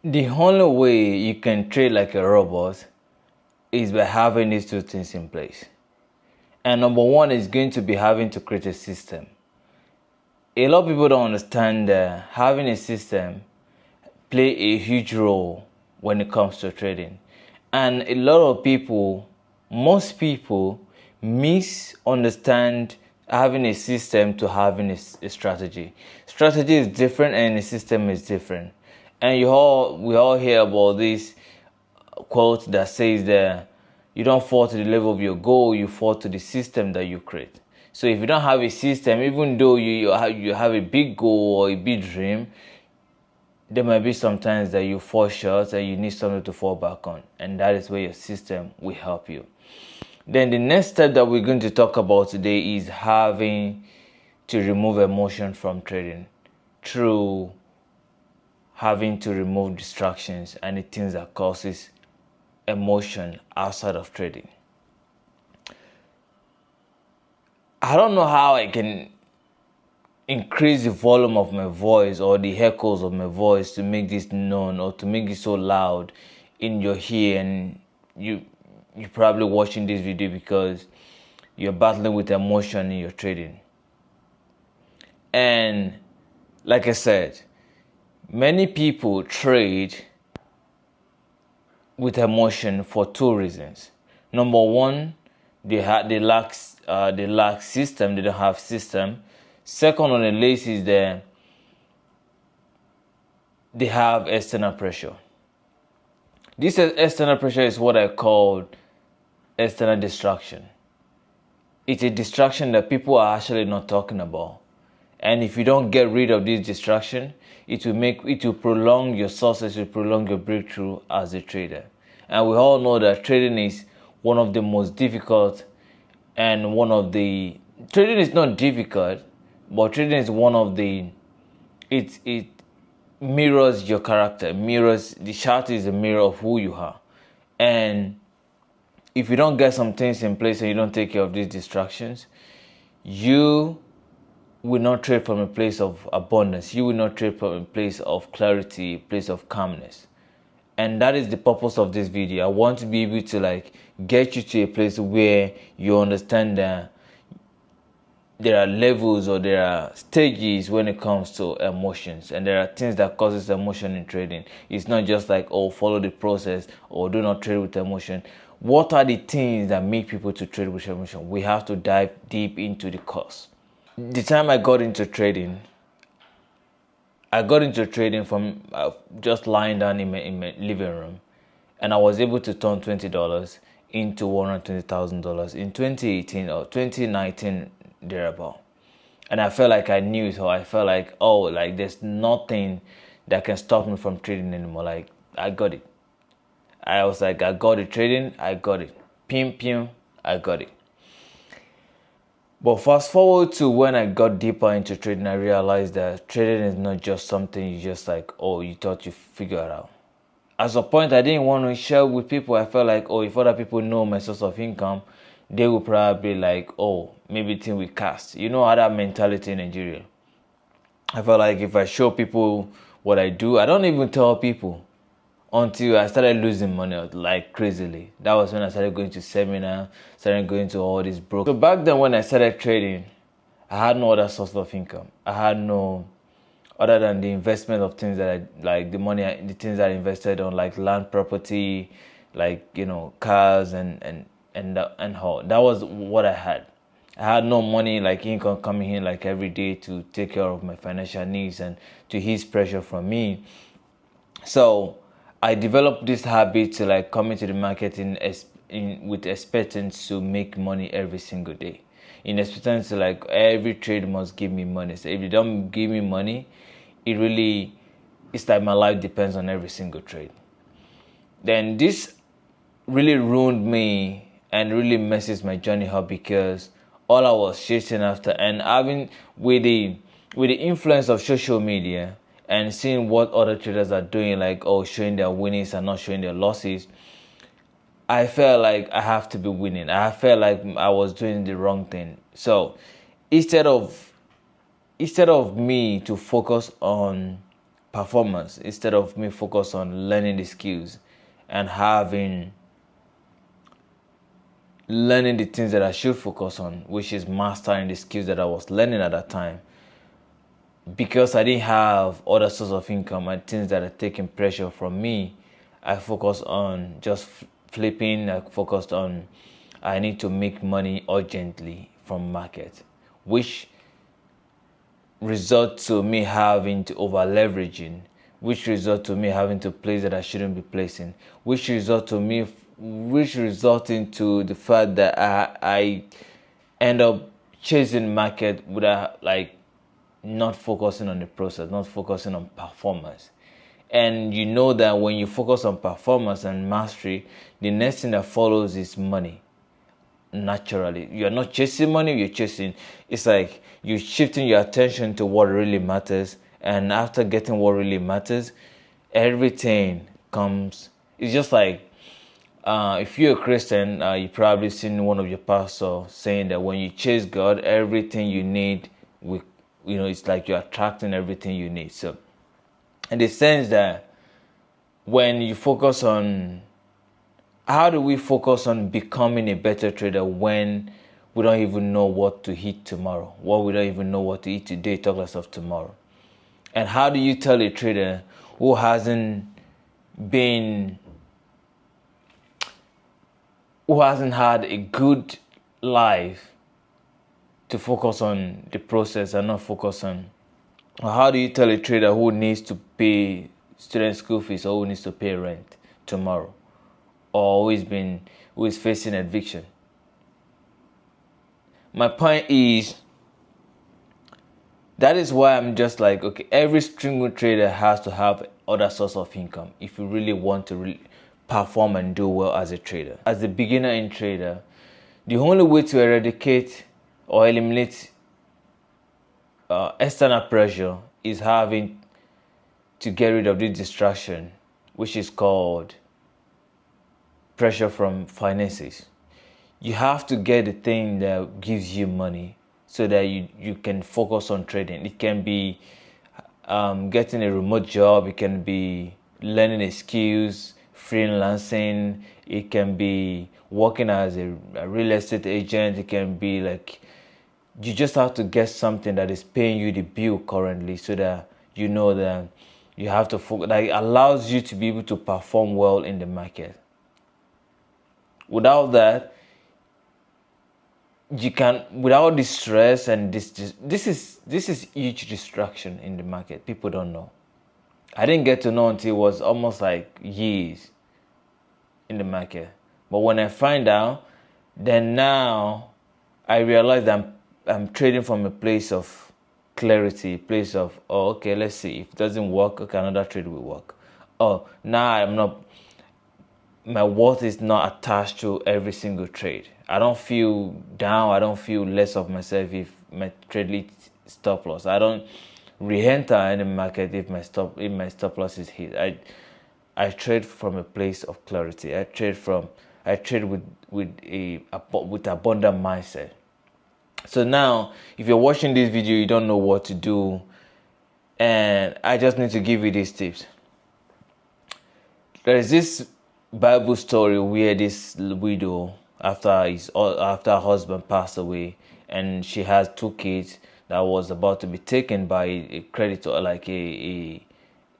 The only way you can trade like a robot is by having these two things in place. And number one is going to be having to create a system. A lot of people don't understand that having a system play a huge role when it comes to trading. And a lot of people, most people, misunderstand having a system to having a strategy. Strategy is different and the system is different. And we all hear about this quote that says that you don't fall to the level of your goal, you fall to the system that you create. So if you don't have a system, even though you have a big goal or a big dream, there might be some times that you fall short and you need something to fall back on, and that is where your system will help you. Then the next step that we're going to talk about today is having to remove emotion from trading through having to remove distractions and the things that causes emotion outside of trading. I don't know how I can increase the volume of my voice or the echoes of my voice to make this known or to make it so loud in your ear, and you're probably watching this video because you're battling with emotion in your trading. And like I said, many people trade with emotion for two reasons. Number one, they lack system. They don't have system. Second on the list is that they have external pressure. This external pressure is what I call external distraction. It's a distraction that people are actually not talking about. And if you don't get rid of this distraction, it will prolong your success, it will prolong your breakthrough as a trader. And we all know that trading is one of the most difficult, and trading is not difficult, but trading is one of the, it mirrors your character, the chart is a mirror of who you are. And if you don't get some things in place and you don't take care of these distractions, you will not trade from a place of abundance. You will not trade from a place of clarity, a place of calmness. And that is the purpose of this video. I want to be able to get you to a place where you understand that there are levels or there are stages when it comes to emotions, and there are things that causes emotion in trading. It's not just like, oh, follow the process or do not trade with emotion. What are the things that make people to trade with emotion? We have to dive deep into the cause. The time I got into trading from just lying down in my living room, and I was able to turn $20 into $120,000 in 2018 or 2019 thereabout. And I felt like I knew it, or I felt like, there's nothing that can stop me from trading anymore. Like, I got it. I was like, I got it trading, I got it. Pim, I got it. But fast forward to when I got deeper into trading, I realized that trading is not just something you just you thought you figured out. At a point, I didn't want to share with people. I felt like, if other people know my source of income, they will probably maybe think we cast. You know how that mentality in Nigeria. I felt like if I show people what I do, I don't even tell people until I started losing money crazily. That was when I started going to seminars, started going to all these brokers. So back then when I started trading, I had no other source of income. I had no other than the investment of things that the things that I invested on, like land, property, cars and all. That was what I had. I had no money, income coming in every day to take care of my financial needs and to ease pressure from me. So I developed this habit to come into the market with expectance to make money every single day. In expectance to every trade must give me money. So if you don't give me money, it's like my life depends on every single trade. Then this really ruined me and really messes my journey up, because all I was chasing after, and having with the influence of social media and seeing what other traders are doing, showing their winnings and not showing their losses, I felt like I have to be winning. I felt like I was doing the wrong thing. So instead of me to focus on performance instead of me focus on learning the skills and learning the things that I should focus on, which is mastering the skills that I was learning at that time. Because I didn't have other source of income and things that are taking pressure from me, I focused on just flipping. I focused on I need to make money urgently from market, which result to me having to over leveraging, which result to me having to place that I shouldn't be placing, which result into the fact that I end up chasing market without not focusing on the process, not focusing on performance. And you know that when you focus on performance and mastery, the next thing that follows is money. Naturally, you're not chasing money, it's like you're shifting your attention to what really matters. And after getting what really matters, everything comes. It's just like if you're a Christian, you probably seen one of your pastors saying that when you chase God, everything you need it's like you're attracting everything you need. So in the sense that when you focus on how do we focus on becoming a better trader when we don't even know what to eat tomorrow? We don't even know what to eat today, talk less of tomorrow. And how do you tell a trader who hasn't had a good life to focus on the process and not focus on, how do you tell a trader who needs to pay student school fees or who needs to pay rent tomorrow, or who is facing eviction? My point is, that is why I'm just like, okay, every single trader has to have other source of income if you really want to perform and do well as a trader. As a beginner in trader, the only way to eradicate or eliminate external pressure is having to get rid of this distraction, which is called pressure from finances. You have to get the thing that gives you money so that you can focus on trading. It can be getting a remote job, it can be learning a skills, freelancing, it can be working as a real estate agent, it can be like you just have to get something that is paying you the bill currently so that you know that you have to focus, that allows you to be able to perform well in the market. Without that, without the stress and this is huge distraction in the market. People don't know. I didn't get to know until it was almost like years in the market. But when I find out, then now I realize that I'm trading from a place of clarity, place of, oh, okay, let's see. If it doesn't work, okay, another trade will work. Oh, now my worth is not attached to every single trade. I don't feel down. I don't feel less of myself if my trade leads stop loss. I don't re-enter any market if my stop loss is hit. I trade from a place of clarity. I trade with abundant mindset. So now, if you're watching this video, you don't know what to do, and I just need to give you these tips. There is this Bible story where this widow, after her husband passed away, and she has 2 kids that was about to be taken by a creditor, like a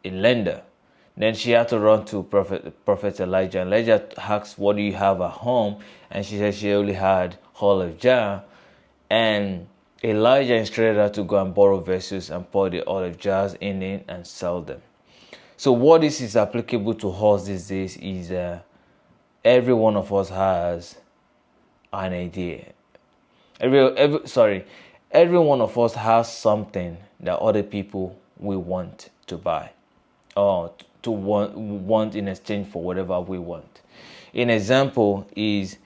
lender. Then she had to run to Prophet Elijah. Elijah asked, "What do you have at home?" And she said she only had olive jar. And Elijah instructed her to go and borrow vessels and pour the olive jars in it and sell them. So what this is applicable to us these days is every one of us has an idea. Every one of us has something that other people will want to buy or to want in exchange for whatever we want. An example is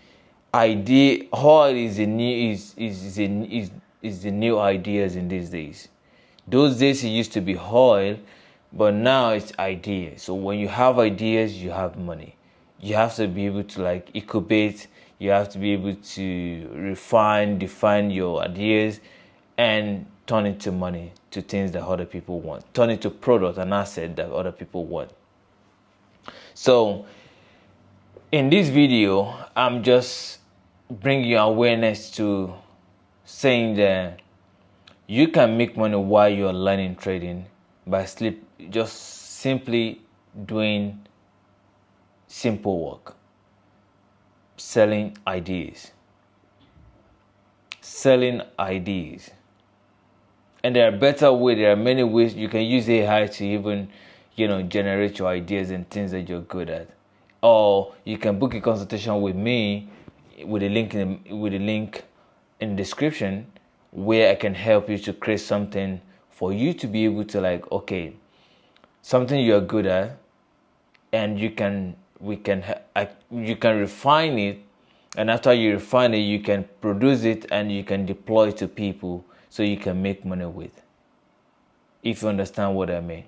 idea. Oil is the new ideas in these days. Those days it used to be oil, but now it's ideas. So when you have ideas, you have money. You have to be able to incubate. You have to be able to define your ideas, and turn it to money, to things that other people want, turn it to product and asset that other people want. So in this video, I'm just bringing you awareness to saying that you can make money while you're learning trading by just simply doing simple work, selling ideas. And there are better ways. There are many ways you can use AI to even, generate your ideas and things that you're good at. Or you can book a consultation with me with a link in the description, where I can help you to create something for you to be able to something you're good at, and you can refine it, and after you refine it, you can produce it and you can deploy it to people so you can make money with, if you understand what I mean.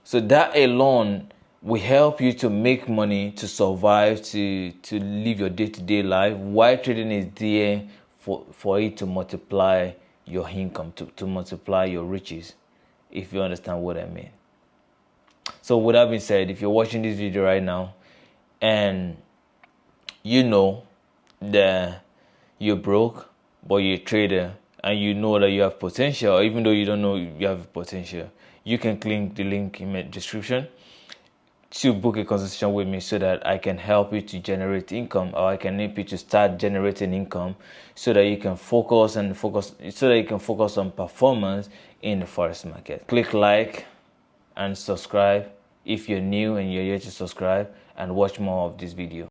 So that alone will help you to make money, to survive, to live your day-to-day life, while trading is there for it to multiply your income, to multiply your riches, if you understand what I mean. So with that being said, if you're watching this video right now and you know that you're broke but you're a trader, and you know that you have potential, or even though you don't know you have potential, you can click the link in the description to book a consultation with me so that I can help you to generate income, or I can help you to start generating income so that you can focus on performance in the forex market. Click like and subscribe if you're new and you're here to subscribe, and watch more of this video.